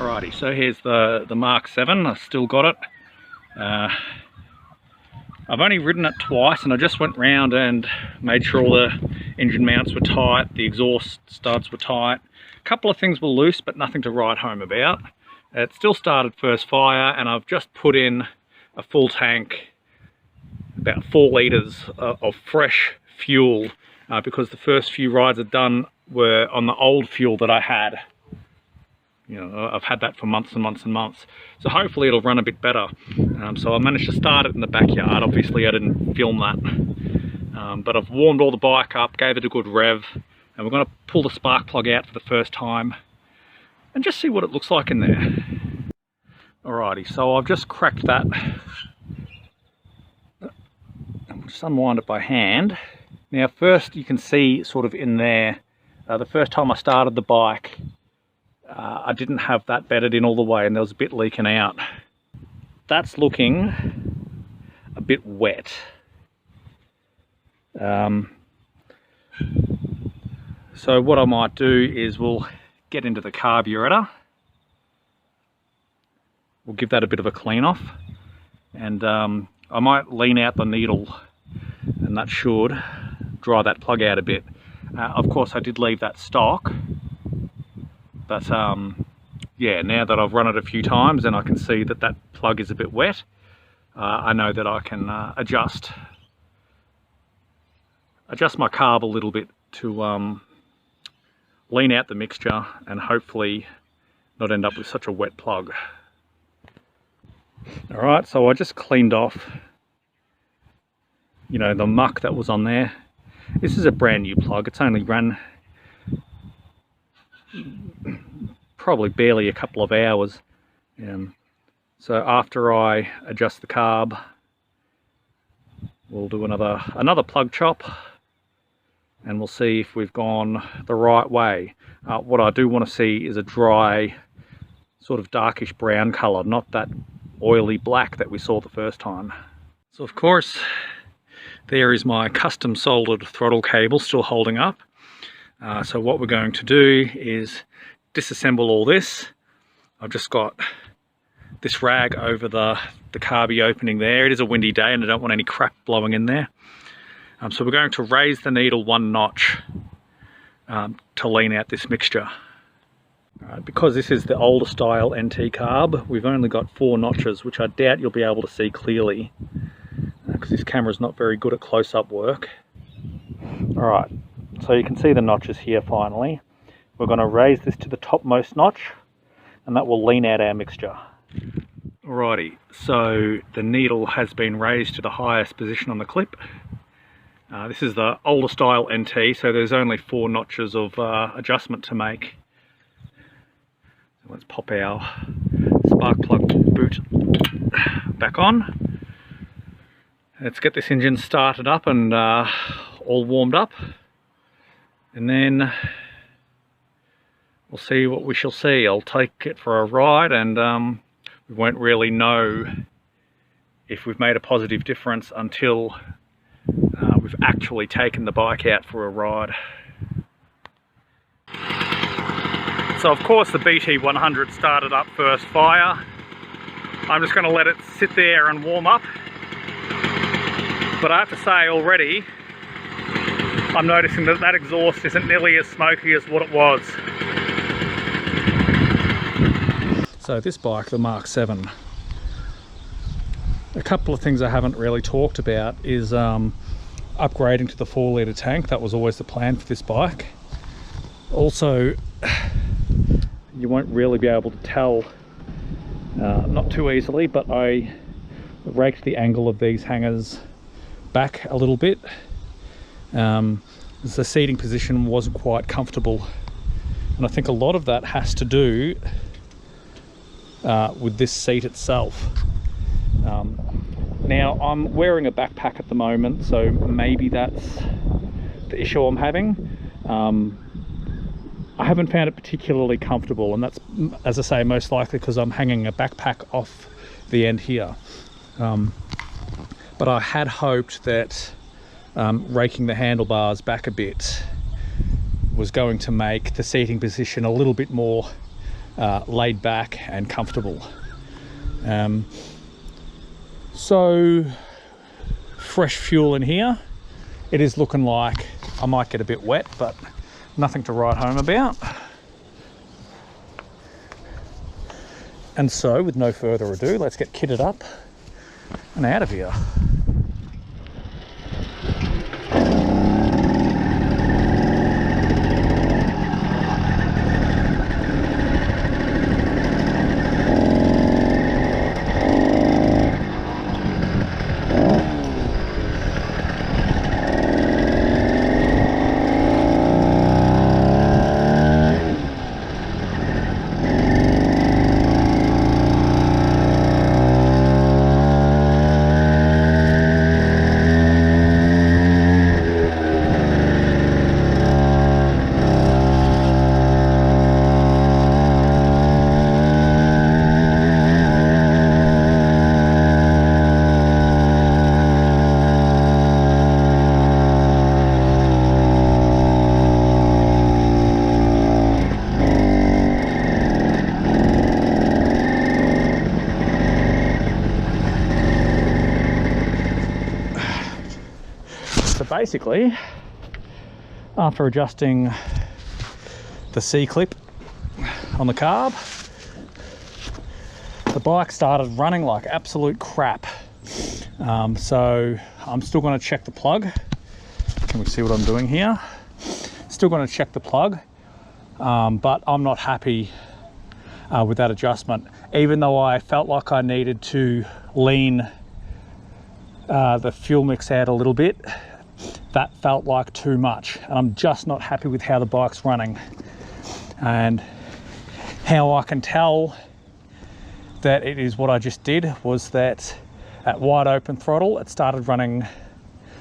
Alrighty, so here's the Mk7. I've still got it. I've only ridden it twice, and I just went round and made sure all the engine mounts were tight, the exhaust studs were tight. A couple of things were loose, but nothing to write home about. It still started first fire, and I've just put in a full tank, about 4 litres of fresh fuel, because the first few rides I'd done were on the old fuel that I had. You know, I've had that for months and months and months, so hopefully it'll run a bit better. So I managed to start it in the backyard. Obviously I didn't film that, but I've warmed all the bike up, gave it a good rev, and we're going to pull the spark plug out for the first time and just see what it looks like in there. Alrighty, so I've just cracked that. I'll just unwind it by hand. Now first you can see sort of in there, the first time I started the bike, I didn't have that bedded in all the way, and there was a bit leaking out. That's looking a bit wet. So what I might do is we'll get into the carburetor. We'll give that a bit of a clean off, and I might lean out the needle, and that should dry that plug out a bit. Of course I did leave that stock, but yeah, now that I've run it a few times and I can see that that plug is a bit wet, I know that I can adjust my carb a little bit to lean out the mixture and hopefully not end up with such a wet plug. Alright, so I just cleaned off, you know, the muck that was on there. This is a brand new plug. It's only run probably barely a couple of hours. So after I adjust the carb, we'll do another plug chop, and we'll see if we've gone the right way. What I do want to see is a dry, sort of darkish brown colour, not that oily black that we saw the first time. So of course, there is my custom soldered throttle cable still holding up. So what we're going to do is disassemble all this. I've just got this rag over the carby opening there. It is a windy day and I don't want any crap blowing in there. So we're going to raise the needle 1 notch to lean out this mixture. Because this is the older style NT carb, we've only got 4 notches, which I doubt you'll be able to see clearly, because this camera's not very good at close-up work. Alright, so you can see the notches here finally. We're going to raise this to the topmost notch, and that will lean out our mixture. Alrighty, so the needle has been raised to the highest position on the clip. This is the older style NT, so there's only 4 notches of adjustment to make. So let's pop our spark plug boot back on. Let's get this engine started up and all warmed up, and then we'll see what we shall see. I'll take it for a ride, and we won't really know if we've made a positive difference until we've actually taken the bike out for a ride. So of course the BT100 started up first fire. I'm just going to let it sit there and warm up. But I have to say already, I'm noticing that that exhaust isn't nearly as smoky as what it was. So this bike, the Mk7, a couple of things I haven't really talked about is upgrading to the 4 litre tank. That was always the plan for this bike. Also, you won't really be able to tell, not too easily, but I raked the angle of these hangers back a little bit. The seating position wasn't quite comfortable, and I think a lot of that has to do with this seat itself. Now I'm wearing a backpack at the moment, so maybe that's the issue I'm having. I haven't found it particularly comfortable, and that's, as I say, most likely because I'm hanging a backpack off the end here. But I had hoped that raking the handlebars back a bit was going to make the seating position a little bit more laid back and comfortable. So fresh fuel in here. It is looking like I might get a bit wet, but nothing to write home about. And so, with no further ado, let's get kitted up and out of here. Basically, after adjusting the C-clip on the carb, the bike started running like absolute crap. So I'm still going to check the plug. Can we see what I'm doing here? Still going to check the plug, but I'm not happy with that adjustment. Even though I felt like I needed to lean the fuel mix out a little bit, that felt like too much, and I'm just not happy with how the bike's running. And how I can tell that it is what I just did was that at wide open throttle it started running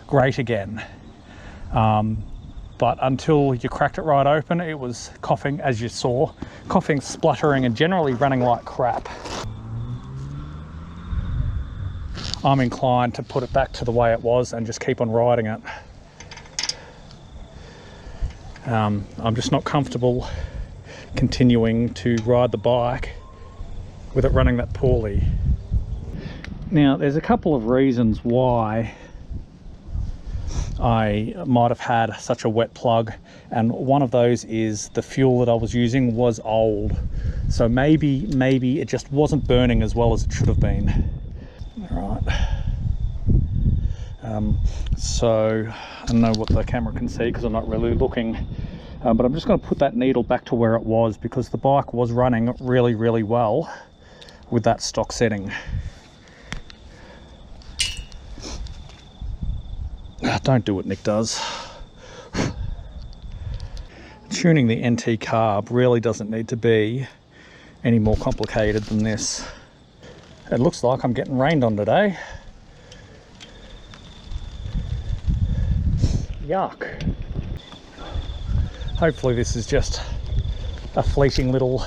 great again, but until you cracked it right open it was coughing, as you saw, coughing, spluttering, and generally running like crap. I'm inclined to put it back to the way it was and just keep on riding it. I'm just not comfortable continuing to ride the bike with it running that poorly. Now, there's a couple of reasons why I might have had such a wet plug, and one of those is the fuel that I was using was old, so maybe it just wasn't burning as well as it should have been. All right. So I don't know what the camera can see because I'm not really looking, but I'm just going to put that needle back to where it was because the bike was running really well with that stock setting. Don't do what Nick does. Tuning the NT carb really doesn't need to be any more complicated than this. It looks like I'm getting rained on today. Yuck. Hopefully this is just a fleeting little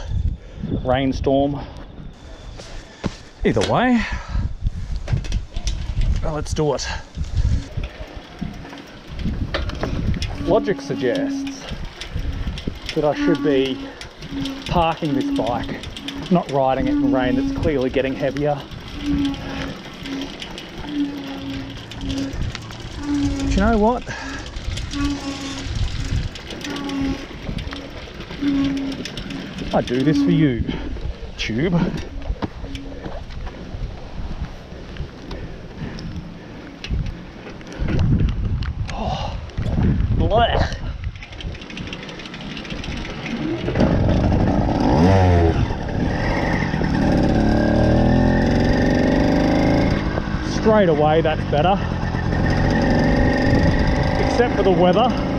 rainstorm. Either way, well, let's do it. Logic suggests that I should be parking this bike, not riding it in rain that's clearly getting heavier. But you know what? I do this for you, tube. Oh, blech. Straight away, that's better. Except for the weather.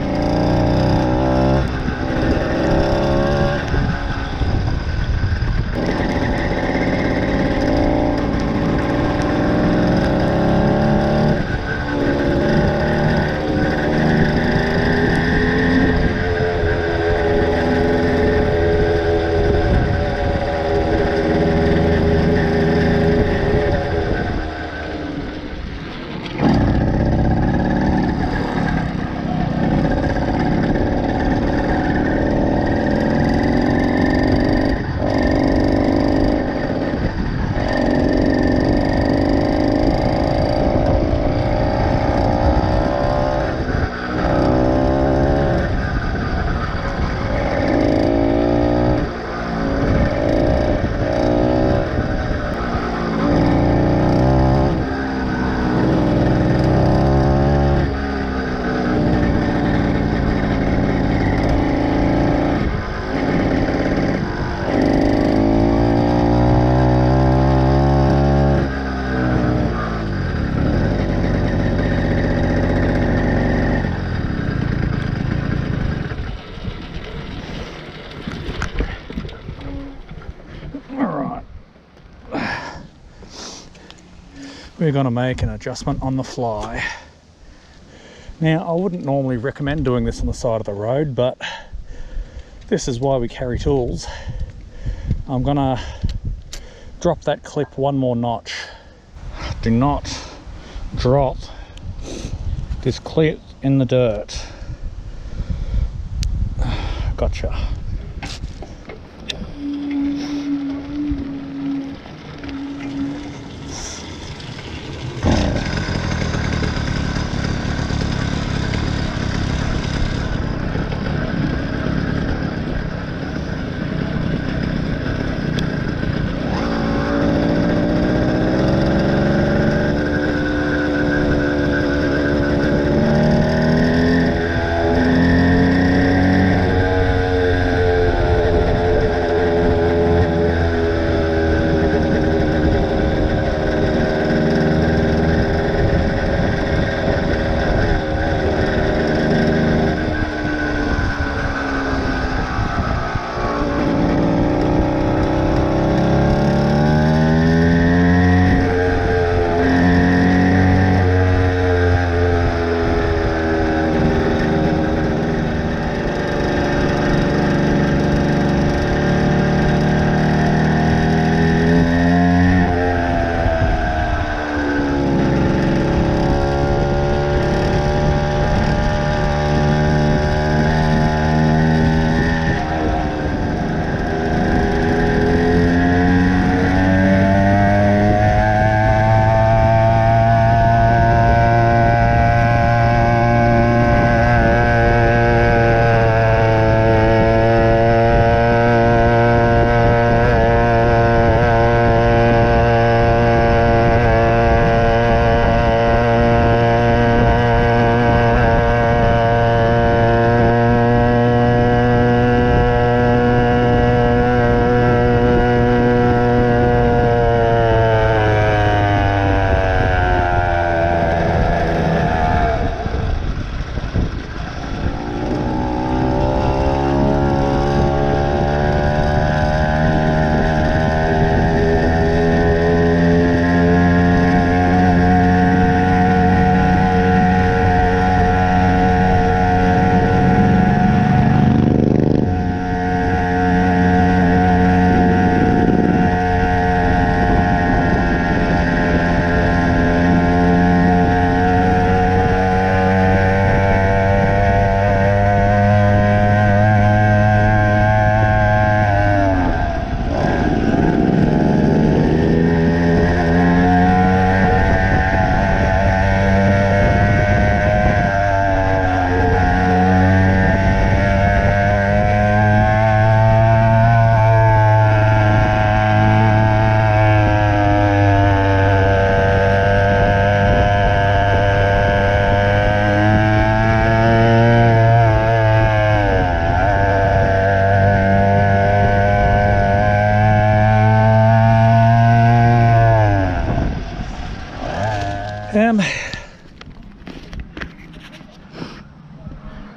we're going to make an adjustment on the fly. Now, I wouldn't normally recommend doing this on the side of the road, but this is why we carry tools. I'm going to drop that clip one more notch. Do not drop this clip in the dirt. Gotcha.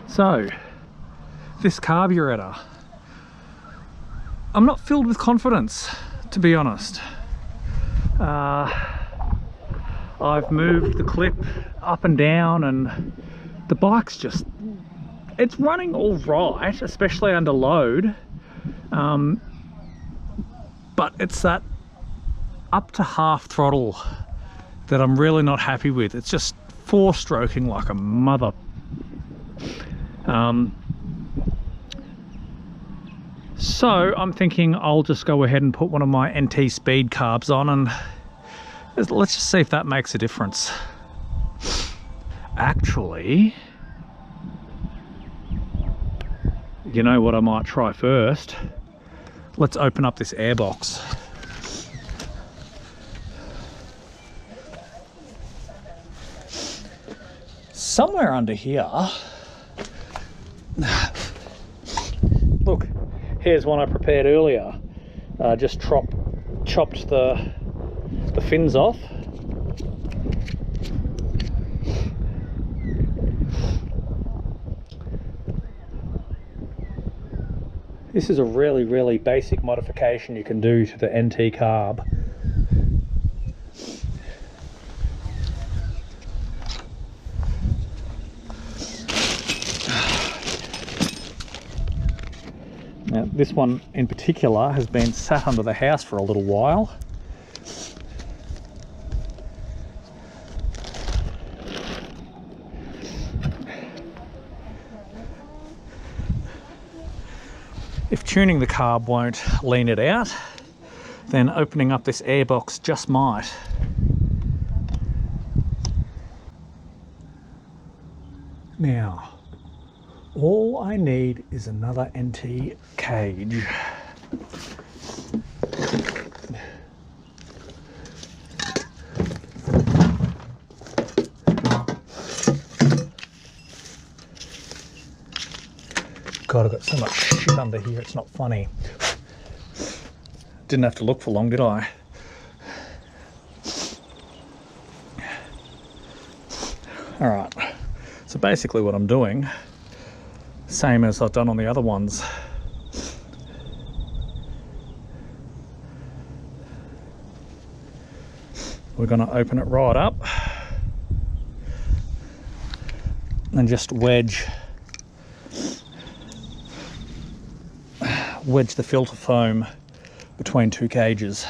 So, this carburetor, I'm not filled with confidence, to be honest. I've moved the clip up and down and the bike's just, it's running all right, especially under load. But it's that up to half throttle that I'm really not happy with. It's just four-stroking like a mother. So I'm thinking I'll just go ahead and put one of my NT speed carbs on and let's just see if that makes a difference. Actually, you know what I might try first? Let's open up this airbox. Somewhere under here, look, here's one I prepared earlier. Just chopped the fins off. This is a really, really basic modification you can do to the NT carb. Now this one in particular has been sat under the house for a little while. If tuning the carb won't lean it out, then opening up this airbox just might. Now, all I need is another NT cage. God, I've got so much shit under here, it's not funny. Didn't have to look for long, did I? Alright, so basically what I'm doing, same as I've done on the other ones. We're going to open it right up and just wedge the filter foam between two cages.